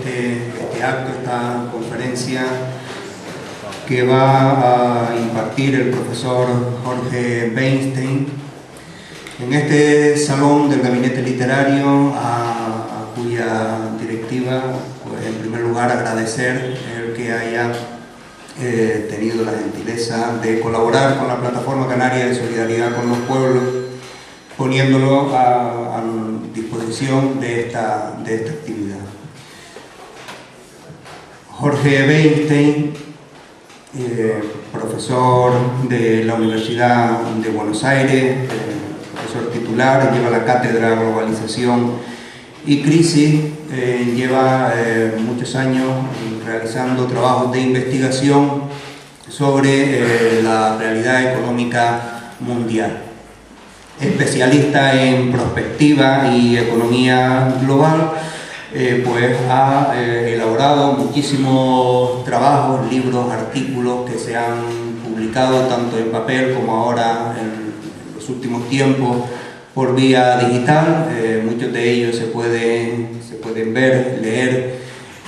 este acto, esta conferencia que va a impartir el profesor Jorge Weinstein en este salón del Gabinete Literario, a cuya directiva, pues, en primer lugar agradecer el que haya tenido la gentileza de colaborar con la Plataforma Canaria de Solidaridad con los Pueblos, poniéndolo a disposición de esta actividad. Jorge Weinstein, profesor de la Universidad de Buenos Aires, profesor titular, lleva la cátedra Globalización y Crisis, lleva muchos años realizando trabajos de investigación sobre la realidad económica mundial. Especialista en prospectiva y economía global, pues ha elaborado muchísimos trabajos, libros, artículos que se han publicado tanto en papel como ahora en los últimos tiempos por vía digital. Muchos de ellos se pueden ver, leer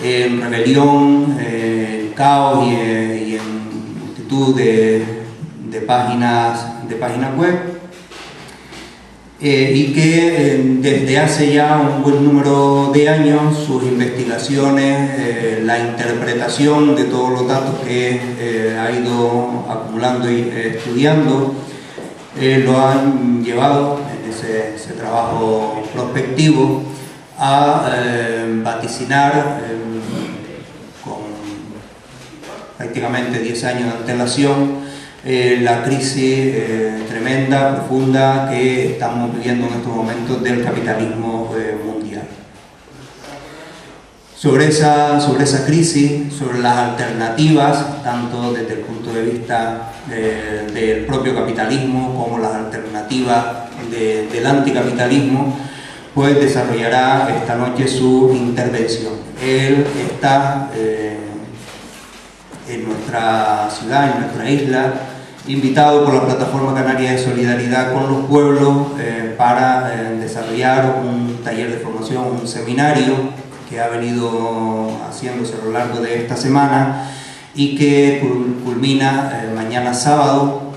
en Rebelión, en Caos y en multitud de páginas web. Y que desde hace ya un buen número de años sus investigaciones, la interpretación de todos los datos que ha ido acumulando y estudiando, lo han llevado en ese trabajo prospectivo a vaticinar con prácticamente 10 años de antelación la crisis tremenda, profunda que estamos viviendo en estos momentos del capitalismo mundial. Sobre esa crisis, sobre las alternativas, tanto desde el punto de vista del propio capitalismo como las alternativas del anticapitalismo, pues desarrollará esta noche su intervención. Él está en nuestra ciudad, en nuestra isla, invitado por la Plataforma Canaria de Solidaridad con los Pueblos para desarrollar un taller de formación, un seminario que ha venido haciéndose a lo largo de esta semana y que culmina mañana sábado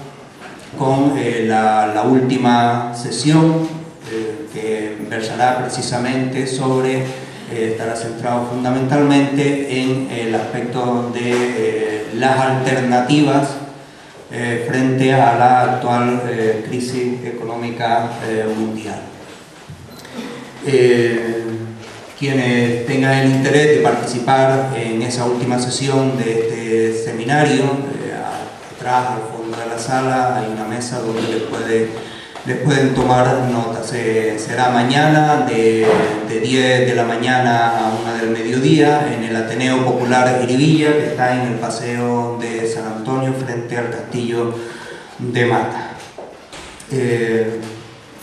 con la última sesión que versará precisamente sobre, estará centrado fundamentalmente en el aspecto de las alternativas frente a la actual crisis económica mundial. Quienes tengan el interés de participar en esa última sesión de este seminario, atrás al fondo de la sala hay una mesa donde les pueden tomar notas. Será mañana de 10 de la mañana a 1 del mediodía en el Ateneo Popular Jiribilla, que está en el Paseo de San Antonio frente al Castillo de Mata.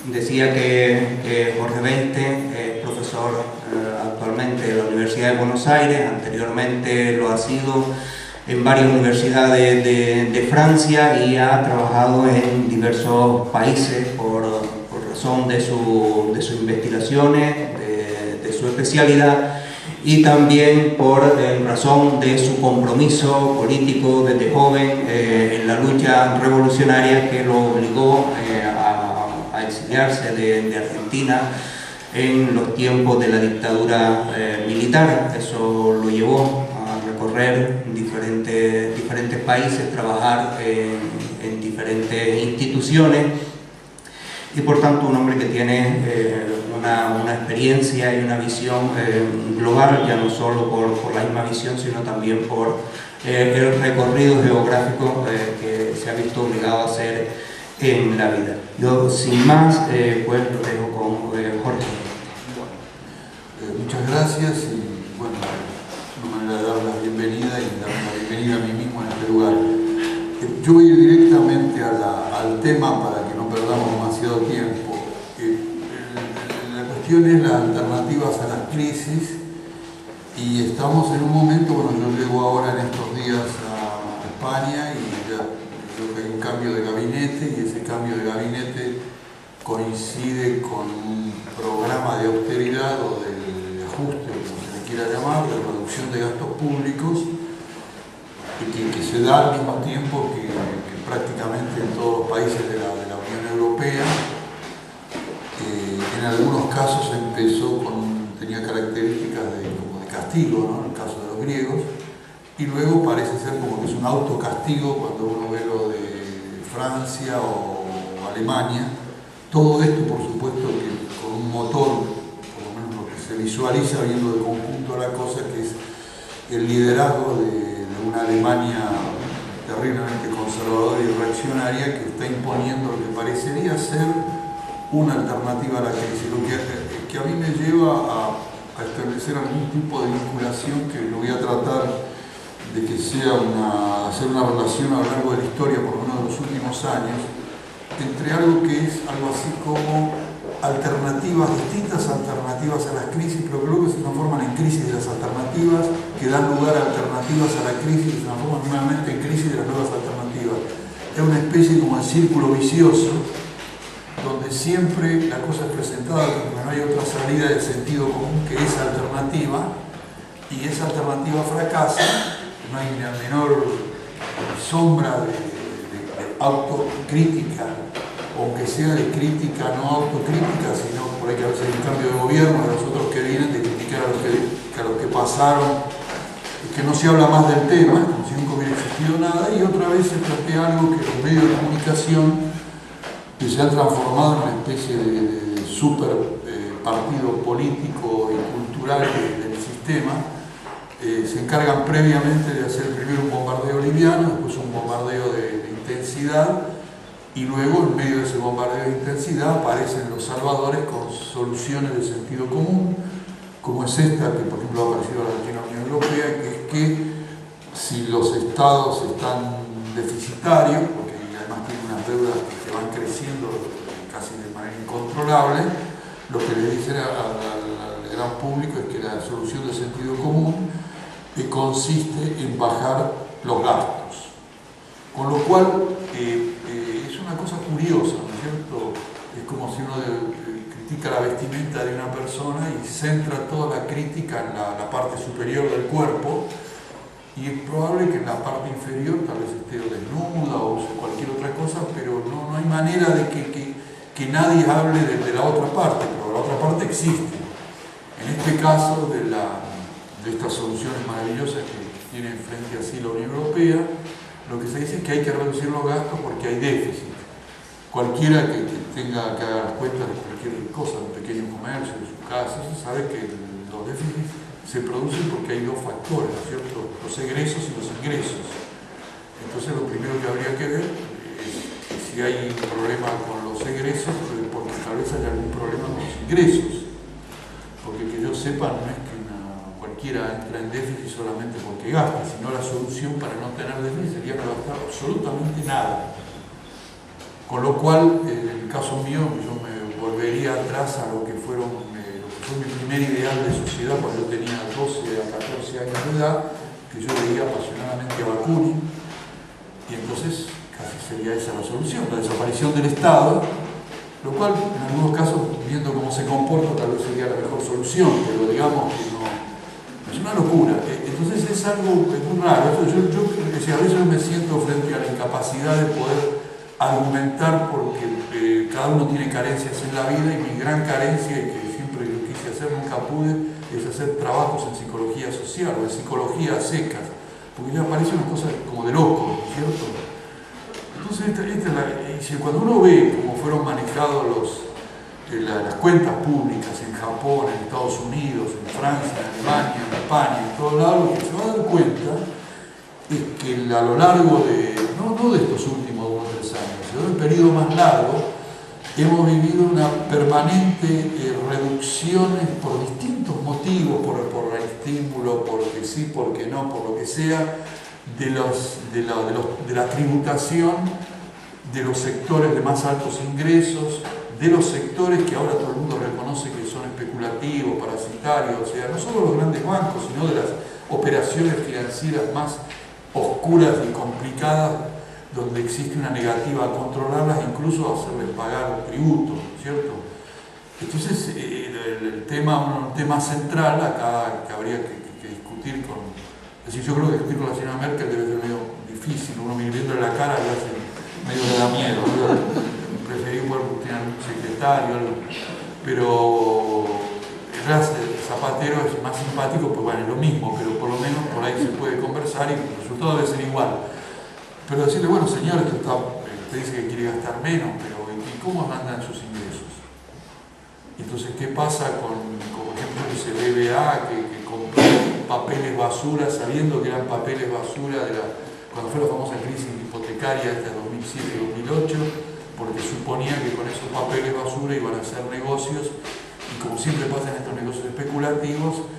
Decía que Jorge Weinstein es profesor actualmente de la Universidad de Buenos Aires, anteriormente lo ha sido en varias universidades de Francia y ha trabajado en diversos países por razón de sus investigaciones, de su especialidad y también por razón de su compromiso político desde joven en la lucha revolucionaria que lo obligó a exiliarse de Argentina en los tiempos de la dictadura militar. Eso lo llevó a recorrer diferentes países, trabajar en diferentes instituciones y por tanto un hombre que tiene una experiencia y una visión global, ya no solo por la misma visión, sino también por el recorrido geográfico que se ha visto obligado a hacer en la vida. Yo, sin más, pues lo dejo con Jorge. Muchas gracias y bueno, es una manera de dar la bienvenida y dar la bienvenida a mí mismo en este lugar. Yo voy a ir directamente al tema para que no perdamos demasiado tiempo. La cuestión es las alternativas a las crisis y estamos en un momento, bueno, yo llego ahora en estos días a España y ya creo que hay un cambio de gabinete y ese cambio de gabinete coincide con un programa de austeridad o del ajuste, como se le quiera llamar, de reducción de gastos públicos, que se da al mismo tiempo que prácticamente en todos los países de la Unión Europea. En algunos casos tenía características como de castigo, ¿no? En el caso de los griegos, y luego parece ser como que es un autocastigo cuando uno ve lo de Francia o Alemania. Todo esto, por supuesto, que con un motor, por lo menos lo que se visualiza viendo de conjunto la cosa, que es el liderazgo de una Alemania terriblemente conservadora y reaccionaria que está imponiendo lo que parecería ser una alternativa a la crisis, lo que a mí me lleva a establecer algún tipo de vinculación que lo voy a tratar de que sea hacer una relación a lo largo de la historia, por lo menos de los últimos años, entre algo que es algo así como distintas alternativas a las crisis, pero que luego se transforman en crisis de las alternativas, que dan lugar a alternativas a la crisis, que se transforman nuevamente en crisis de las nuevas alternativas. Es una especie como de círculo vicioso, donde siempre la cosa es presentada como que no hay otra salida del sentido común que esa alternativa, y esa alternativa fracasa, no hay ni la menor sombra de autocrítica, aunque sea de crítica, no autocrítica, sino por ahí que a veces hay un cambio de gobierno, de los otros que vienen, de criticar a los que pasaron, que no se habla más del tema, como si nunca hubiera existido nada, y otra vez se plantea algo que los medios de comunicación, que se han transformado en una especie de super partido político y cultural del sistema, se encargan previamente de hacer primero un bombardeo liviano, después un bombardeo de intensidad, y luego en medio de ese bombardeo de intensidad aparecen los salvadores con soluciones de sentido común, como es esta, que por ejemplo ha aparecido aquí en la Unión Europea, que es que si los estados están deficitarios, porque además tienen unas deudas que van creciendo casi de manera incontrolable, lo que le dicen al gran público es que la solución de sentido común consiste en bajar los gastos. Con lo cual, es una cosa curiosa, ¿no es cierto? Es como si uno critica la vestimenta de una persona y centra toda la crítica en la parte superior del cuerpo, y es probable que en la parte inferior tal vez esté desnuda o use cualquier otra cosa, pero no hay manera de que nadie hable de la otra parte, pero la otra parte existe. En este caso de estas soluciones maravillosas que tiene frente a sí la Unión Europea, lo que se dice es que hay que reducir los gastos porque hay déficit. Cualquiera que haga las cuentas de cualquier cosa, de un pequeño comercio, de su casa, sabe que los déficits se producen porque hay dos factores, ¿no es cierto? Los egresos y los ingresos. Entonces lo primero que habría que ver es que si hay un problema con los egresos, porque tal vez haya algún problema con los ingresos. Porque que yo sepa, no es que cualquiera entra en déficit solamente porque gasta, sino la solución para no tener déficit sería no gastar absolutamente nada. Con lo cual, en el caso mío, yo me volvería atrás a lo que fue mi primer ideal de sociedad cuando yo tenía 12 a 14 años de edad, que yo leía apasionadamente a Bakunin, y entonces casi sería esa la solución, la desaparición del Estado, lo cual en algunos casos, viendo cómo se comporta, tal vez sería la mejor solución, pero digamos que no, es una locura. Entonces es algo muy raro. Yo a veces me siento frente a la incapacidad de poder argumentar porque cada uno tiene carencias en la vida, y mi gran carencia, y que siempre lo quise hacer, nunca pude, es hacer trabajos en psicología social o en psicología a secas, porque ya parece una cosa como de loco, ¿cierto? Entonces, cuando uno ve cómo fueron manejados las cuentas públicas en Japón, en Estados Unidos, en Francia, en Alemania, en España, en todos lados, lo que se va a dar cuenta es que a lo largo no de estos últimos 2 o 3 años, sino del periodo más largo, hemos vivido una permanente reducciones por distintos motivos, por el estímulo, porque sí, porque no, por lo que sea, de la tributación de los sectores de más altos ingresos, de los sectores que ahora todo el mundo reconoce que son especulativos, parasitarios, o sea, no solo los grandes bancos, sino de las operaciones financieras más oscuras y complicadas, donde existe una negativa a controlarlas, incluso a hacerles pagar tributo, ¿cierto? Entonces, el tema, un tema central acá que habría que discutir con... Es decir, yo creo que discutir con la señora Merkel debe ser medio difícil, uno mirándole la cara y hace medio le da miedo, ¿no? Preferí poder tener un secretario, algo. Pero Zapatero es más simpático, pues bueno, es lo mismo, pero por lo menos por ahí se puede conversar y el resultado debe ser igual. Pero decirle, bueno señor, usted dice que quiere gastar menos, pero ¿y cómo andan sus ingresos? Entonces, ¿qué pasa con, por ejemplo, ese BBA que compró papeles basura, sabiendo que eran papeles basura cuando fue la famosa crisis hipotecaria esta de 2007-2008, porque suponía que con esos papeles basura iban a hacer negocios, y como siempre pasa en estos negocios especulativos,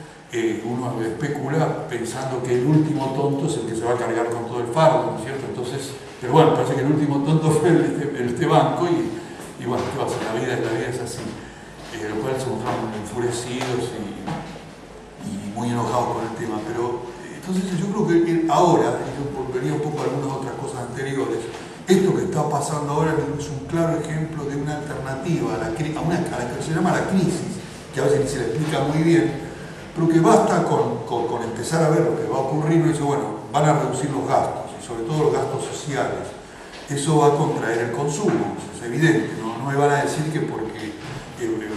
uno especula pensando que el último tonto es el que se va a cargar con todo el fardo, ¿no es cierto? Entonces, pero bueno, parece que el último tonto fue este banco, y bueno, ¿qué va a hacer? La vida es así. Lo cual se mostraron enfurecidos y muy enojados con el tema. Pero entonces yo creo que ahora, y yo volvería un poco a algunas otras cosas anteriores, esto que está pasando ahora es un claro ejemplo de una alternativa a la que se llama la crisis, que a veces ni se le explica muy bien, pero que basta con empezar a ver lo que va a ocurrir. Y dice, bueno, van a reducir los gastos, y sobre todo los gastos sociales. Eso va a contraer el consumo, es evidente, no me van a decir que porque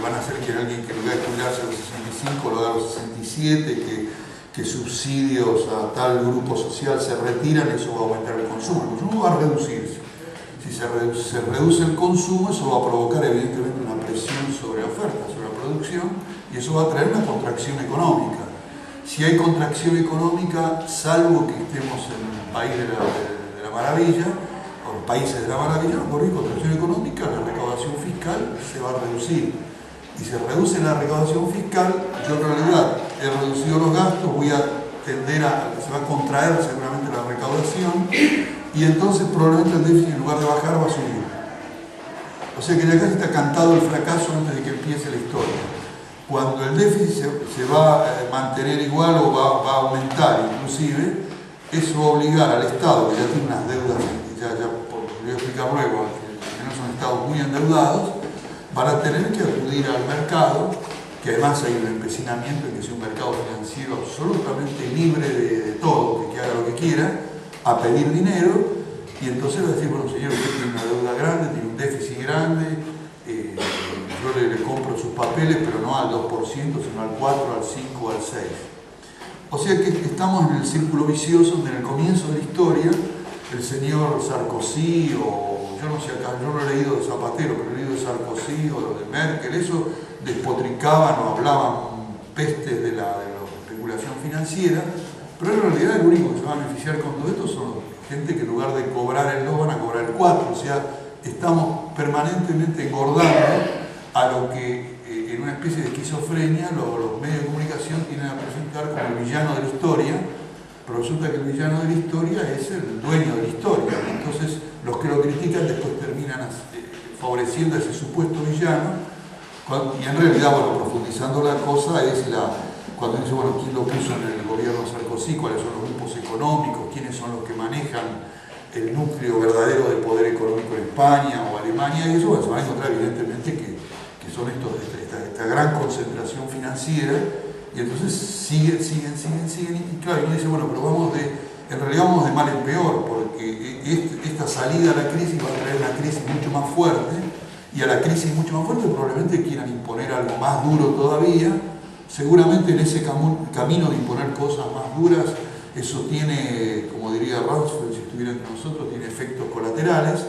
van a hacer que alguien que lo vaya a jubilarse a los 65 lo haga a los 67, que subsidios a tal grupo social se retiran, eso va a aumentar el consumo va a reducirse. Si se reduce el consumo, eso va a provocar evidentemente una presión sobre la oferta, sobre la producción, y eso va a traer una contracción económica. Si hay contracción económica, salvo que estemos en un país de la maravilla, o países de la maravilla, por ahí contracción económica, la recaudación fiscal se va a reducir. Y se reduce la recaudación fiscal, yo en realidad he reducido los gastos, se va a contraer seguramente la recaudación, y entonces probablemente el déficit, en lugar de bajar, va a subir. O sea que ya casi está cantado el fracaso antes de que empiece la historia. Cuando el déficit se va a mantener igual o va a aumentar inclusive, eso va a obligar al Estado, que ya tiene unas deudas, voy a explicar luego, que no son estados muy endeudados, van a tener que acudir al mercado, que además hay un empecinamiento en que sea un mercado financiero absolutamente libre de todo, que haga lo que quiera, a pedir dinero, y entonces va a decir, bueno señor, usted tiene una deuda grande, tiene un déficit grande, yo le compro sus papeles, pero no al 2%, sino al 4, al 5, al 6. O sea que estamos en el círculo vicioso donde en el comienzo de la historia el señor Sarkozy, o yo no sé acá, yo no he leído de Zapatero, pero he leído de Sarkozy o de Merkel, eso despotricaban o hablaban pestes de la especulación financiera, pero en realidad el único que se va a beneficiar con todo esto son gente que en lugar de cobrar el 2 van a cobrar el 4, o sea, estamos permanentemente engordando a lo que en una especie de esquizofrenia los medios de comunicación tienen a presentar como el villano de la historia, pero resulta que el villano de la historia es el dueño de la historia. Entonces los que lo critican después terminan favoreciendo a ese supuesto villano, y en realidad, bueno, profundizando la cosa, es cuando dice, bueno, ¿quién lo puso en el gobierno Sarkozy? ¿Cuáles son los grupos económicos? ¿Quiénes son los que manejan el núcleo verdadero del poder económico en España o Alemania? Y eso, bueno, se va a encontrar evidentemente que son esta gran concentración financiera, y entonces siguen, y claro, uno dice, bueno, pero en realidad vamos de mal en peor, porque esta salida a la crisis va a traer una crisis mucho más fuerte, y a la crisis mucho más fuerte probablemente quieran imponer algo más duro todavía. Seguramente en ese camino de imponer cosas más duras, eso tiene, como diría Roosevelt, si estuviera entre nosotros, tiene efectos colaterales,